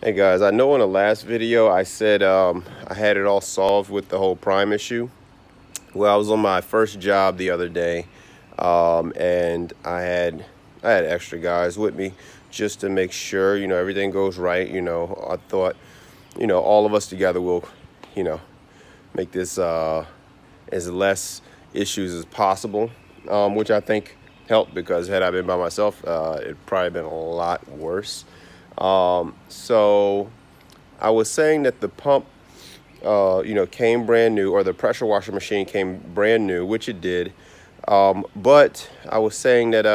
Hey guys, I know in the last video I said I had it all solved with the whole prime issue. Well, I was on my first job the other day, and I had extra guys with me just to make sure everything goes right. I thought all of us together will you know make this as less issues as possible, which I think helped because had I been by myself, it'd probably been a lot worse. So I was saying that the pump, came brand new, or the pressure washer machine came brand new, which it did. But I was saying that,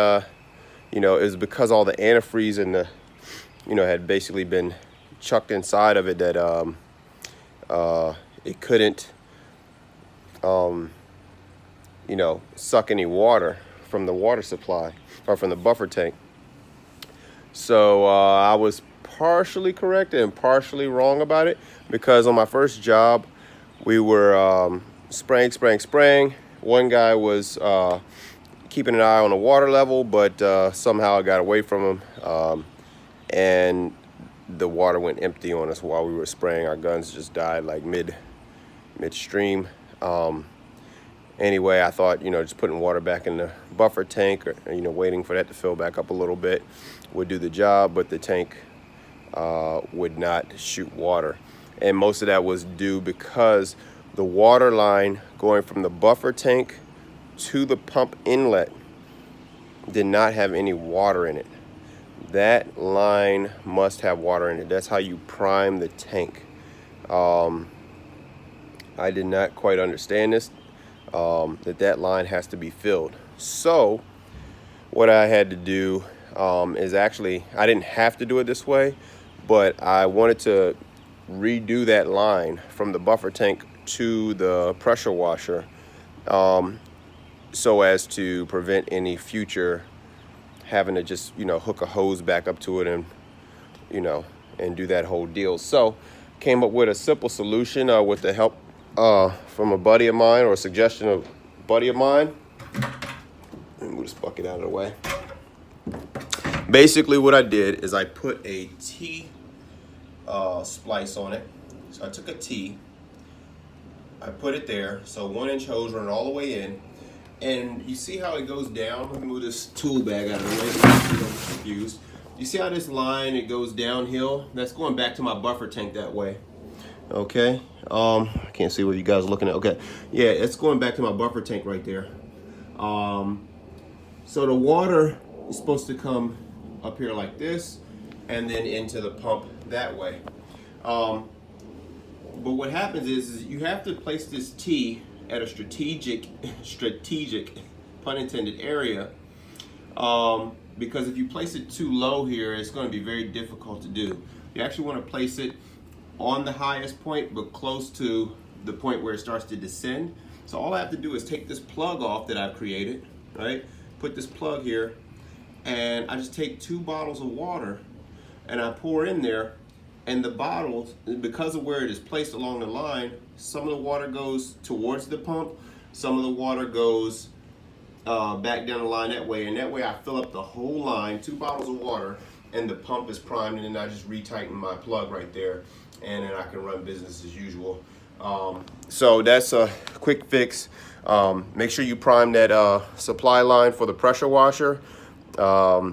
it was because all the antifreeze and had basically been chucked inside of it that it couldn't, suck any water from the water supply or from the buffer tank. So I was partially correct and partially wrong about it because on my first job, we were spraying. One guy was keeping an eye on the water level, but somehow I got away from him, and the water went empty on us while we were spraying. Our guns just died like midstream. Anyway, I thought, just putting water back in the buffer tank or, waiting for that to fill back up a little bit would do the job, but the tank would not shoot water. And most of that was due because the water line going from the buffer tank to the pump inlet did not have any water in it. That line must have water in it. That's how you prime the tank. I did not quite understand this. That line has to be filled. So what I had to do is actually, I didn't have to do it this way, but I wanted to redo that line from the buffer tank to the pressure washer, so as to prevent any future having to just, hook a hose back up to it and, and do that whole deal. So came up with a simple solution with the help from a buddy of mine, or a suggestion of a buddy of mine. Let me move this bucket out of the way. Basically what I did is I put a T splice on it. So I took a T, I put it there, so 1-inch hose running all the way in, and you see how it goes down. Let me move this tool bag out of the way so you don't get confused. You see how this line, it goes downhill? That's going back to my buffer tank that way. Okay, I can't see what you guys are looking at. Okay, yeah, it's going back to my buffer tank right there. So the water is supposed to come up here like this and then into the pump that way. But what happens is you have to place this T at a strategic, pun intended, area, because if you place it too low here, it's going to be very difficult to do. You actually want to place it on the highest point, but close to the point where it starts to descend. So all I have to do is take this plug off that I've created, right? Put this plug here, and I just take 2 bottles of water and I pour in there, and the bottles, because of where it is placed along the line, some of the water goes towards the pump, some of the water goes back down the line that way, and that way I fill up the whole line, 2 bottles of water, and the pump is primed, and then I just retighten my plug right there, and then I can run business as usual. So that's a quick fix. Make sure you prime that supply line for the pressure washer. Yeah,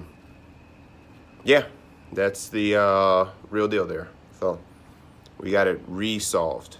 that's the real deal there. So we got it resolved.